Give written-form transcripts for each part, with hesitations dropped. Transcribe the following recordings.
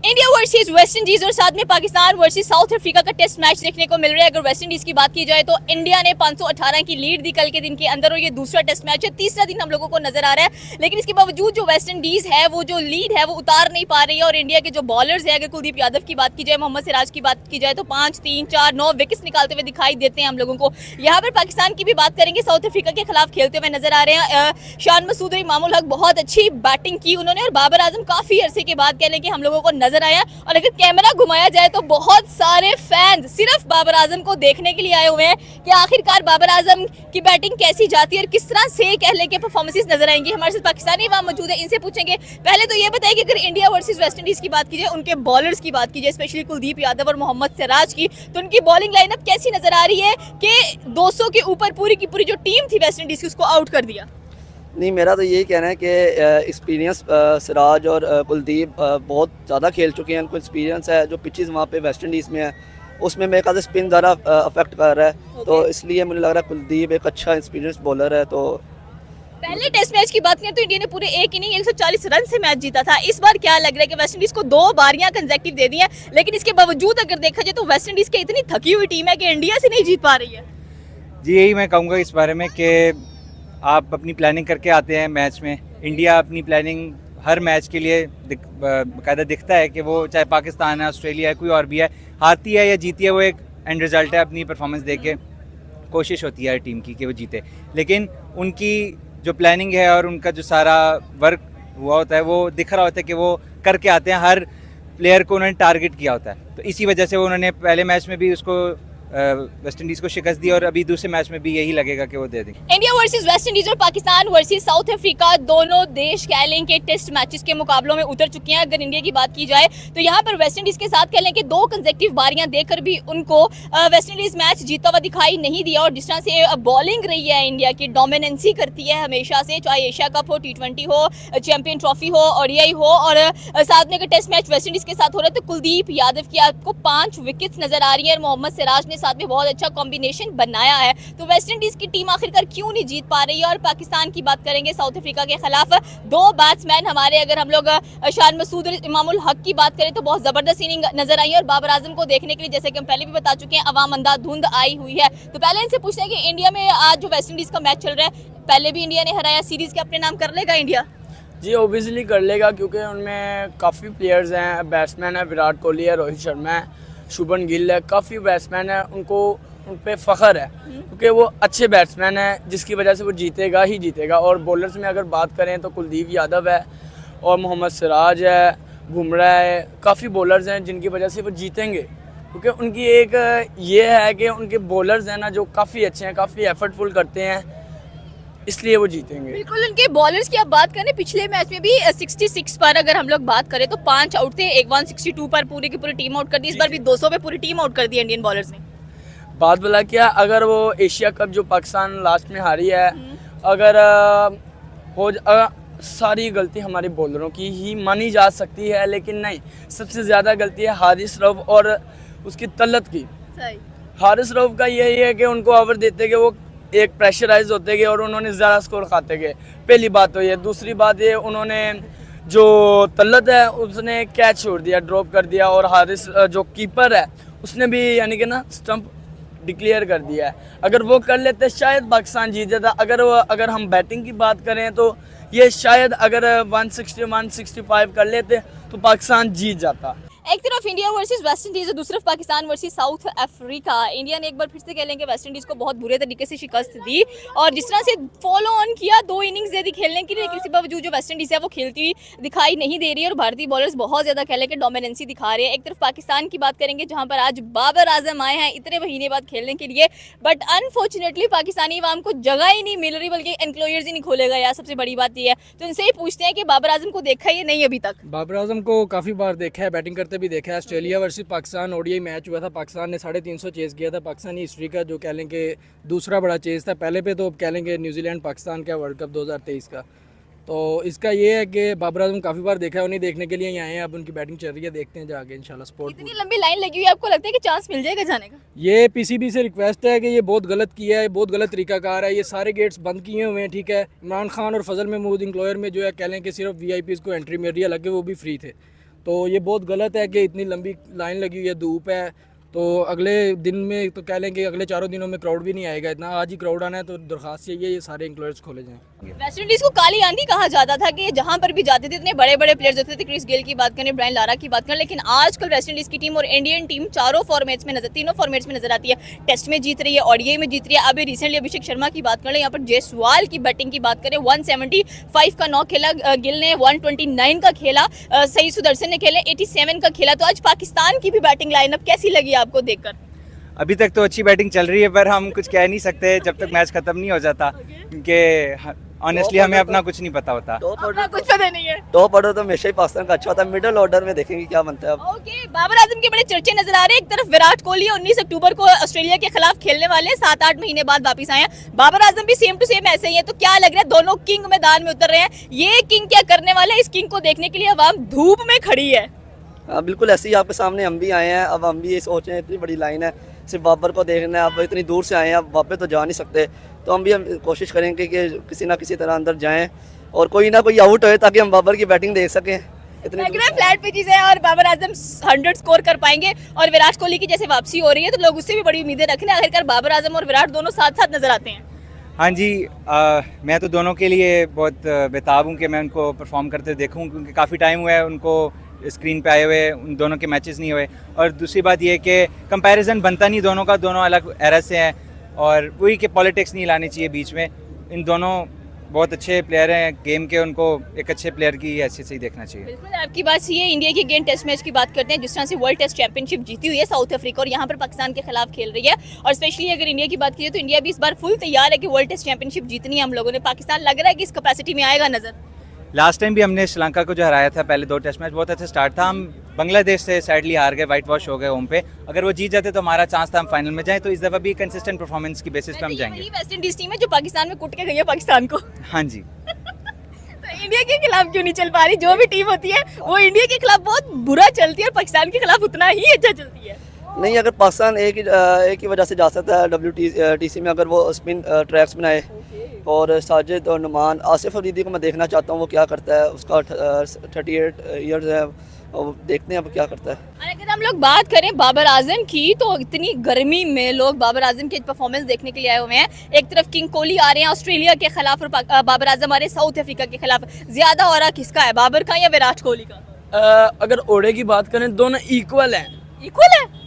India versus West Indies और साथ में पाकिस्तान वर्सेस साउथ अफ्रीका का टेस्ट मैच देखने को मिल रहा है। अगर वेस्ट इंडीज की बात की जाए तो इंडिया ने 518 की लीड दी कल के दिन के अंदर और ये दूसरा टेस्ट मैच है, तीसरा दिन हम लोगों को नजर आ रहा है। लेकिन इसके बावजूद जो वेस्ट इंडीज है वो जो लीड है वो उतार नहीं पा रही है और इंडिया के जो बॉलर्स है, अगर कुलदीप यादव की बात की जाए, मोहम्मद सिराज की बात की जाए तो 5, 3, 4, 9 विकेट्स निकालते हुए दिखाई देते हैं हम लोगों को। यहाँ पर पाकिस्तान की भी बात करेंगे, साउथ अफ्रीका के खिलाफ खेलते हुए नजर आ रहे हैं। शान मसूद और इमामुल हक बहुत अच्छी बैटिंग की उन्होंने और बाबर आजम काफी अरसे के बाद कह लें कि हम लोगों को नजर आया। और अगर कैमरा घुमाया जाए तो बहुत सारे फैंस सिर्फ बाबर आजम को देखने के लिए आए हुए हैं कि आखिरकार बाबर आजम की बैटिंग कैसी जाती है और किस तरह से कह लें कि परफॉर्मेंसेस नजर आएंगी। हमारे साथ पाकिस्तानी वहाँ मौजूद है, इनसे पूछेंगे। पहले तो ये बताइए कि अगर इंडिया वर्सेस वेस्ट इंडीज की बात की जाए, उनके बॉलर्स की बात की जाए, स्पेशली कुलदीप यादव और मोहम्मद सिराज की, तो उनकी बॉलिंग लाइनअप कैसी नजर आ रही है कि 200 के ऊपर पूरी की पूरी जो टीम थी वेस्ट इंडीज की उसको आउट कर दिया? नहीं, मेरा तो यही कहना है कि एक्सपीरियंस सिराज और कुलदीप बहुत ज़्यादा खेल चुके हैं, उनको एक्सपीरियंस है। जो पिचेस वहाँ पे वेस्ट इंडीज़ में है उसमें मेरे ख्याल से स्पिन ज़्यादा अफेक्ट कर रहा है। तो इसलिए मुझे लग रहा है कुलदीप एक अच्छा एक्सपीरियंस बॉलर है। तो पहले टेस्ट मैच की बात करें तो इंडिया ने पूरे एक इनिंग 140 रन से मैच जीता था। इस बार क्या लग रहा है कि वेस्ट इंडीज को 2 बारियां कंसेक्टिव दे दी हैं, लेकिन इसके बावजूद अगर देखा जाए तो वेस्ट इंडीज की इतनी थकी हुई टीम है कि इंडिया से नहीं जीत पा रही है। जी, यही मैं कहूँगा इस बारे में कि आप अपनी प्लानिंग करके आते हैं मैच में। इंडिया अपनी प्लानिंग हर मैच के लिए बाकायदा दिखता है कि वो चाहे पाकिस्तान है, ऑस्ट्रेलिया है, कोई और भी है, हारती है या जीती है वो एक एंड रिजल्ट है। अपनी परफॉर्मेंस दे के कोशिश होती है टीम की कि वो जीते, लेकिन उनकी जो प्लानिंग है और उनका जो सारा वर्क हुआ होता है वो दिख रहा होता है कि वो करके आते हैं। हर प्लेयर को उन्होंने टारगेट किया होता है, तो इसी वजह से उन्होंने पहले मैच में भी उसको वेस्ट इंडीज़ को शिकस्त दी और अभी दूसरे मैच में भी यही लगेगा कि वो दे देंगे। इंडिया वर्सेस वेस्ट इंडीज और पाकिस्तान वर्सेस साउथ अफ्रीका दोनों देश कह लें कि टेस्ट मैचेस के मुकाबलों में उतर चुके हैं। अगर इंडिया की बात की जाए तो यहाँ पर वेस्ट इंडीज के साथ कह लें कि 2 कंसेक्टिव बारियां देकर भी उनको वेस्ट इंडीज मैच जीता हुआ दिखाई नहीं दिया। और जिस तरह से बॉलिंग रही है इंडिया की, डोमिनेंसी करती है हमेशा से, चाहे एशिया कप हो, T20 हो, चैंपियन ट्रॉफी हो, ODI हो, और साथ में अगर टेस्ट मैच वेस्ट इंडीज के साथ हो रहा है तो कुलदीप यादव की आपको 5 विकेट्स नजर आ रही है और मोहम्मद सिराज ने साथ में बहुत अच्छा कॉम्बिनेशन बनाया है। तो वेस्ट इंडीज की टीम आखिरकार क्यों नहीं जीत पा रही है? और पाकिस्तान की बात करेंगे, साउथ अफ्रीका के खिलाफ 2 बैट्समैन हमारे, अगर हम लोग शान मसूद और इमामुल हक की बात करें तो बहुत जबरदस्त इनिंग नजर आई है। और बाबर आजम को देखने के लिए, जैसे कि हम पहले भी बता चुके हैं, अवाम अंधाधुंध आई हुई है। तो पहले इनसे पूछते हैं कि इंडिया में आज जो वेस्ट इंडीज का मैच चल रहा है, पहले भी इंडिया ने हराया, सीरीज के अपने नाम कर लेगा इंडिया? जी ऑब्वियसली कर लेगा, क्योंकि उनमें काफ़ी प्लेयर्स हैं। बैट्समैन है, विराट कोहली है, रोहित शर्मा है, शुभन गिल है, काफ़ी बैट्समैन है। उनको उन पे फ़ख्र है क्योंकि वो अच्छे बैट्समैन हैं, जिसकी वजह से वो जीतेगा ही जीतेगा। और बॉलर्स में अगर बात करें तो कुलदीप यादव है और मोहम्मद सिराज है, बुमराह है, काफ़ी बॉलर्स हैं जिनकी वजह से वो जीतेंगे। क्योंकि उनकी एक ये है कि उनके बॉलर्स हैं ना जो काफ़ी अच्छे हैं, काफ़ी एफर्टफुल करते हैं, इसलिए वो जीतेंगे। बिल्कुल, उनके बॉलर्स की आप बात करें, पिछले मैच में भी 66 पर अगर हम लोग बात करें तो 5 आउट थे, एक 162 पर पूरी की पूरी टीम आउट कर दी। इस बार भी 200 पे पूरी टीम आउट कर दी इंडियन बॉलर्स ने। बात बोला क्या, अगर वो एशिया कप जो पाकिस्तान लास्ट में हारी है, अगर सारी गलती हमारे बॉलरों की ही मानी जा सकती है, लेकिन नहीं, सबसे ज़्यादा गलती है हारिस रऊफ और उसकी तलत की। सही। हारिस रऊफ का यही है कि उनको ओवर देते गए, वो एक प्रेशराइज होते गए और उन्होंने ज़्यादा स्कोर खाते गए। पहली बात तो ये। दूसरी बात ये, उन्होंने जो तलत है उसने कैच छोड़ दिया, ड्रॉप कर दिया, और हारिस जो कीपर है उसने भी यानी कि ना स्टंप डिक्लेयर कर दिया है। अगर वो कर लेते शायद पाकिस्तान जीत जाता। अगर हम बैटिंग की बात करें तो ये शायद अगर 160 165 कर लेते तो पाकिस्तान जीत जाता। एक तरफ इंडिया वर्सेस वेस्ट इंडीज और दूसरी तरफ Pakistan versus south Africa. India ने एक बार फिर से कह लेंगे वेस्ट इंडीज को बहुत बुरे तरीके से शिकस्त दी और जिस तरह से फॉलो ऑन किया, 2 इनिंग्स दे दी खेलने के लिए, लेकिन इसके बावजूद जो वेस्ट इंडीज है वो खेलती हुई दिखाई नहीं दे रही है और भारतीय बॉलर्स बहुत ज़्यादा कह लें कि डोमिनेंसी दिखा रहे हैं। एक तरफ पाकिस्तान की बात करेंगे जहाँ पर आज बाबर आजम आए हैं इतने महीने बाद खेलने के लिए, बट अनफॉर्चुनेटली पाकिस्तानी अवाम को जगह ही नहीं मिल रही, बल्कि एनक्लोजर्स ही नहीं खोलेगा यार, सबसे बड़ी बात ये है। तो इनसे ही पूछते हैं कि बाबर आजम को देखा है या नहीं अभी तक? बाबर आजम को काफ़ी बार देखा है, बैटिंग करते भी देखा है। Australia versus Pakistan ODI match हुआ था, पाकिस्तान ने 350 चेज़ किया था। पाकिस्तानी हिस्ट्री का जो कह लें कि दूसरा बड़ा चेज़ था। पहले पे तो कह लें कि न्यूजीलैंड पाकिस्तान का वर्ल्ड कप 2023 का। तो इसका ये है कि बाबर आजम काफ़ी बार देखा है, उन्हें देखने के लिए ही आए हैं। अब उनकी बैटिंग चल रही है, देखते हैं जाके इंशाल्लाह। स्पोर्ट इतनी लंबी लाइन लगी हुई है, आपको लगता है कि चांस मिल जाएगा जाने का? ये PCB से रिक्वेस्ट है कि ये बहुत गलत किया है, बहुत गलत तरीकाकार है। ये सारे गेट्स बंद किए हुए हैं, ठीक है। इमरान खान और फजल महमूद इंक्लोयर में जो है कह लें कि सिर्फ VIPs को एंट्री मिल रही है, हालांकि वो भी फ्री थे। तो ये बहुत गलत है कि इतनी लंबी लाइन लगी हुई है, धूप है, तो अगले दिन में तो कह लें कि अगले 4 दिनों में क्राउड भी नहीं आएगा इतना, आज ही क्राउड आना है। तो दरख्वास्त यही है ये सारे इंक्लूड्स खोले जाएं। वेस्ट इंडीज को काली आंधी कहा जाता था कि जहां पर भी जाते थे इतने बड़े बड़े प्लेयर्स होते थे, क्रिस गेल की बात करें, ब्रायन लारा की बात करें, लेकिन आजकल वेस्ट इंडीज की टीम और इंडियन टीम तीनों फॉर्मेट्स में नजर आती है। टेस्ट में जीत रही है, ओडीआई में जीत रही है। अभी रिसेंटली अभिषेक शर्मा की बात करें, यहाँ पर जयसवाल की बैटिंग की बात करें, 175 का नॉक खेला, गिल ने 129 का खेला, सही सुदर्शन ने खेले 87 का खेला। तो आज पाकिस्तान की भी बैटिंग लाइनअप कैसी लगी आपको देखकर? अभी तक तो अच्छी बैटिंग चल रही है, पर हम कुछ कह नहीं सकते जब तक मैच खत्म नहीं हो जाता, क्योंकि ऑनेस्टली हमें अपना कुछ नहीं पता होता। टॉप अपना ऑर्डर कुछ पता नहीं है। टॉप ऑर्डर तो हमेशा ही पाकिस्तान का अच्छा होता है, मिडिल ऑर्डर में देखेंगे क्या बनता है अब। ओके, बाबर आजम के बड़े चर्चे नजर आ रहे हैं। एक तरफ विराट कोहली 19 अक्टूबर को ऑस्ट्रेलिया के खिलाफ खेलने वाले, 7-8 महीने बाद वापस आए हैं। बाबर आजम भी सेम टू सेम ऐसे ही है। तो क्या लग रहा है, दोनों किंग मैदान में उतर रहे हैं। ये किंग क्या करने वाले हैं, इस किंग को देखने के लिए अवाम धूप में खड़ी है। हाँ बिल्कुल, ऐसे ही आपके सामने हम भी आए हैं। अब हम भी ये सोच रहे हैं, इतनी बड़ी लाइन है, सिर्फ बाबर को देखना है। अब इतनी दूर से आए हैं, अब वापस तो जा नहीं सकते, तो हम कोशिश करेंगे कि किसी ना किसी तरह अंदर जाएं और कोई ना कोई आउट होए ताकि हम बाबर की बैटिंग देख सकें। इतनी लग रहा है फ्लैट पिचेस है और बाबर आजम 100 स्कोर कर पाएंगे। और विराट कोहली की जैसे वापसी हो रही है तो लोग उससे भी बड़ी उम्मीदें रख रहे हैं। आखिरकार बाबर आजम और विराट दोनों साथ साथ नजर आते हैं। हाँ जी, मैं तो दोनों के लिए बहुत बेताब हूँ कि मैं उनको परफॉर्म करते देखूँ, क्योंकि काफ़ी टाइम हुआ है उनको स्क्रीन पे आए हुए, उन दोनों के मैचेस नहीं हुए। और दूसरी बात ये कि कंपैरिजन बनता नहीं दोनों का, दोनों अलग एरा से हैं, और वही कि पॉलिटिक्स नहीं लानी चाहिए बीच में। इन दोनों बहुत अच्छे प्लेयर हैं गेम के, उनको एक अच्छे प्लेयर की हैसियत से ही देखना चाहिए। बिल्कुल आपकी बात सही है। इंडिया की अगेन टेस्ट मैच की बात करते हैं, जिस तरह से वर्ल्ड टेस्ट चैंपियनशिप जीती हुई है साउथ अफ्रीका और यहाँ पर पाकिस्तान के खिलाफ खेल रही है। और स्पेशली अगर इंडिया की बात की तो इंडिया भी इस बार फुल तैयार है कि वर्ल्ड टेस्ट चैंपियनशिप जीतनी है हम लोगों ने। पाकिस्तान लग रहा है कि इस कैपेसिटी में आएगा नजर। लास्ट टाइम भी हमने श्रीलंका को जो हराया था, पहले 2 टेस्ट मैच बहुत अच्छा स्टार्ट था। हम बांग्लादेश से सैडली हार गए, वाइट वॉश हो गए होम पे। अगर वो जीत जाते तो हमारा चांस था हम फाइनल में जाएं। तो इस दफ़ा भी कंसिस्टेंट परफॉर्मेंस की बेसिस पे हम जाएंगे। वेस्ट इंडीज टीम है जो पाकिस्तान में कुट के गई है पाकिस्तान को। हाँ जी। तो इंडिया के खिलाफ क्यों नहीं चल पा रही? जो भी टीम होती है वो इंडिया के खिलाफ बहुत बुरा चलती है और पाकिस्तान के खिलाफ उतना ही अच्छा चलती है। नहीं, अगर पाकिस्तान एक ही वजह से जा सकता है WTC में, अगर वो स्पिन ट्रैक्स बनाए। और साजिद और नुमान, आसिफ अफरीदी को मैं देखना चाहता हूँ वो क्या करता है। उसका 38 ईयर्स है, और देखते हैं अब क्या करता है। और अगर हम लोग बात करें बाबर आजम की, तो इतनी गर्मी में लोग बाबर आजम की परफॉर्मेंस देखने के लिए आए हुए हैं। एक तरफ किंग कोहली आ रहे हैं ऑस्ट्रेलिया के खिलाफ और बाबर आजम आ रहे हैं साउथ अफ्रीका के खिलाफ। ज्यादा ऑरा किसका है, बाबर का या विराट कोहली का? अगर ओडे की बात करें, दोनों इक्वल हैं।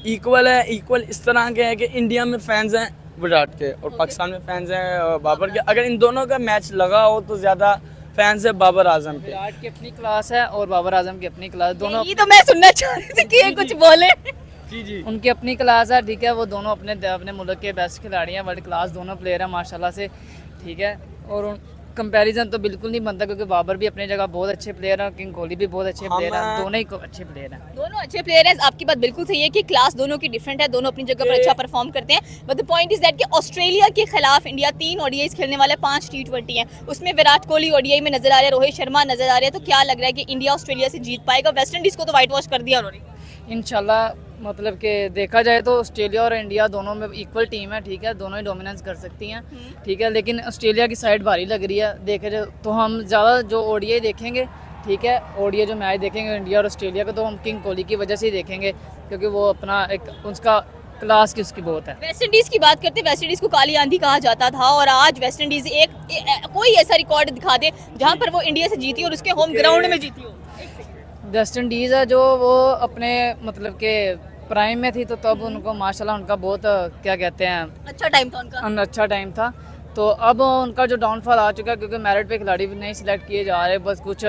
इक्वल है। इक्वल इस तरह के हैं कि इंडिया में फैंस हैं विराट के और पाकिस्तान में फैंस हैं बाबर के। अगर इन दोनों का मैच लगा हो तो ज़्यादा फैंस है बाबर आजम के। विराट की अपनी क्लास है और बाबर आजम की अपनी क्लास, दोनों ये तो मैं सुनना चाह रही थी कि ये कुछ बोले। जी उनकी अपनी क्लास है, ठीक है। वो दोनों अपने मुल्क के बेस्ट खिलाड़ी हैं, वर्ल्ड क्लास दोनों प्लेयर हैं माशाल्लाह से, ठीक है। और कंपैरिजन तो बिल्कुल नहीं बनता, क्योंकि बाबर भी अपनी जगह बहुत अच्छे प्लेयर हैं, किंग कोहली भी बहुत अच्छे प्लेयर हैं, दोनों ही अच्छे प्लेयर हैं। दोनों अच्छे प्लेयर हैं। आपकी बात बिल्कुल सही है कि क्लास दोनों की डिफरेंट है, दोनों अपनी जगह पर अच्छा परफॉर्म करते हैं। But the point is that कि ऑस्ट्रेलिया के खिलाफ इंडिया 3 ओडीआईज खेलने वाले, 5 T20 हैं। उसमें विराट कोहली ओडीआई में नजर आ रहे हैं, रोहित शर्मा नजर आ रहे हैं। तो क्या लग रहा है कि इंडिया ऑस्ट्रेलिया से जीत पाएगा? वेस्ट इंडीज को तो व्हाइट वॉश कर दिया उन्होंने। इंशाल्लाह, मतलब कि देखा जाए तो ऑस्ट्रेलिया और इंडिया दोनों में इक्वल टीम है, ठीक है। दोनों ही डोमिनेंस कर सकती हैं, ठीक है। लेकिन ऑस्ट्रेलिया की साइड भारी लग रही है देखे जाए तो। हम ज़्यादा जो ओडीआई देखेंगे, ठीक है, ओडीआई जो मैच देखेंगे इंडिया और ऑस्ट्रेलिया का, तो हम किंग कोहली की वजह से ही देखेंगे, क्योंकि वो अपना एक उसका क्लास की उसकी बहुत है। वेस्ट इंडीज की बात करते हैं, वेस्ट इंडीज को काली आंधी कहा जाता था और आज वेस्ट इंडीज कोई ऐसा रिकॉर्ड दिखा दे जहां पर वो इंडिया से जीती और उसके होम ग्राउंड में जीती हो। वेस्ट इंडीज़ है जो वो अपने मतलब के प्राइम में थी, तो तब उनको माशाल्लाह उनका बहुत क्या कहते हैं अच्छा टाइम था उनका। अच्छा टाइम था। तो अब उनका जो डाउनफॉल आ चुका है, क्योंकि मेरिट पे खिलाड़ी भी नहीं सिलेक्ट किए जा रहे, बस कुछ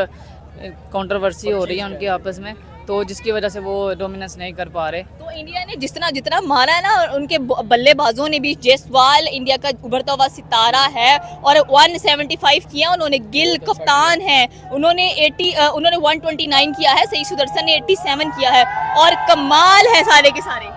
कंट्रोवर्सी हो रही है उनकी आपस में, तो जिसकी वजह से वो डोमिनेंस नहीं कर पा रहे। तो इंडिया ने जितना मारा है ना, उनके बल्लेबाजों ने भी, जयसवाल इंडिया का उभरता हुआ सितारा है और 175 किया उन्होंने। गिल कप्तान है, उन्होंने 129 किया है। सही सुदर्शन ने 87 किया है और कमाल है सारे के सारे।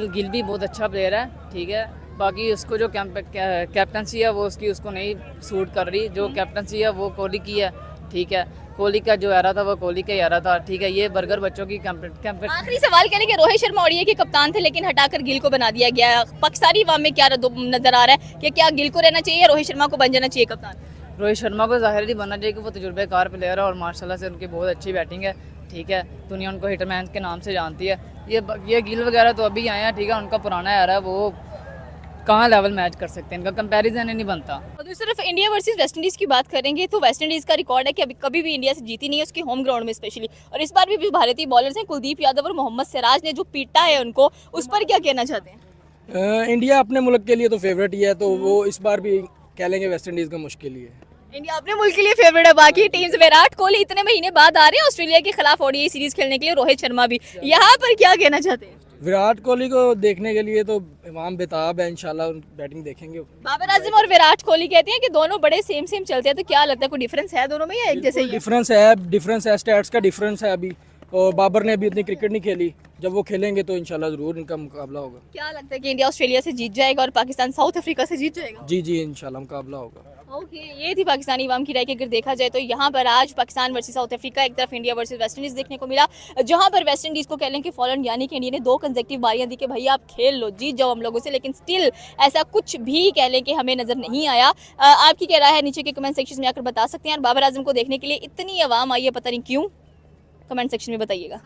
गिल भी बहुत अच्छा प्लेयर है, ठीक है। बाकी उसको जो कैप्टनसी है वो उसको नहीं सूट कर रही। जो कैप्टनसी है वो कोहली की है, ठीक है। कोहली का जो एरा था वो कोहली का एरा था, ठीक है। ये बर्गर बच्चों की आखिरी सवाल करें कि रोहित शर्मा ओडीआई के कप्तान थे लेकिन हटाकर गिल को बना दिया गया। पाकिस्तानी अवाम में क्या नजर आ रहा है कि क्या गिल को रहना चाहिए या रोहित शर्मा को बन जाना चाहिए कप्तान? रोहित शर्मा को ज़ाहिर ही बनना चाहिए कि वो तजुर्बेकार प्लेयर है और माशाल्लाह से उनकी बहुत अच्छी बैटिंग है, ठीक है, दुनिया उनको हिटमैन के नाम से जानती है। ये गिल वगैरह तो अभी आए हैं, ठीक है, उनका पुराना एरा है, वो कहाँ लेवल मैच कर सकते हैं, इनका कंपैरिजन ही नहीं बनता। और दूसरी तरफ इंडिया वर्सेस वेस्ट इंडीज की बात करेंगे तो वेस्ट इंडीज का रिकॉर्ड है कि अभी कभी भी इंडिया से जीती नहीं है उसके होम ग्राउंड में स्पेशली, और इस बार भी जो भारतीय बॉलर्स हैं कुलदीप यादव और मोहम्मद सिराज ने जो पीटा है उनको, उस पर क्या कहना चाहते हैं? इंडिया अपने मुल्क के लिए तो फेवरेट ही है, तो वो इस बार भी कह लेंगे वेस्ट इंडीज़ का मुश्किल ही है। इंडिया अपने मुल्क के लिए फेवरेट है, बाकी टीम्स विराट कोहली इतने महीने बाद आ रहे हैं ऑस्ट्रेलिया के खिलाफ ओडीआई सीरीज खेलने के लिए, रोहित शर्मा भी, यहाँ पर क्या कहना चाहते हैं? विराट कोहली को देखने के लिए तो इमाम बेताब है, इंशाल्लाह बैटिंग देखेंगे। बाबर आजम और विराट कोहली कहते हैं कि दोनों बड़े सेम चलते हैं, तो क्या लगता है कोई डिफरेंस है दोनों में या एक जैसे ही है? डिफरेंस है, स्टैट्स का डिफरेंस है अभी, और बाबर ने अभी इतनी क्रिकेट नहीं खेली, जब वो खेलेंगे तो इंशाल्लाह ज़रूर इनका मुकाबला होगा। क्या लगता है कि इंडिया ऑस्ट्रेलिया से जीत जाएगा और पाकिस्तान साउथ अफ्रीका से जीत जाएगा? जी इंशाल्लाह मुकाबला होगा। ओके, ये थी पाकिस्तानी अवाम की राय की। अगर देखा जाए तो यहाँ पर आज पाकिस्तान वर्सेस साउथ अफ्रीका, एक तरफ इंडिया वर्सेस वेस्ट इंडीज देखने को मिला, जहाँ पर वेस्ट इंडीज को कह लें कि फॉलन यानी कि इंडिया ने 2 कंसेक्टिव बारियां दी कि भैया आप खेल लो, जीत जाओ हम लोगों से, लेकिन स्टिल ऐसा कुछ भी कह लें कि हमें नजर नहीं आया। आपकी क्या राय है नीचे के कमेंट सेक्शन में आकर बता सकते हैं। और बाबर आजम को देखने के लिए इतनी अवाम आई है, पता नहीं क्यों, कमेंट सेक्शन में बताइएगा।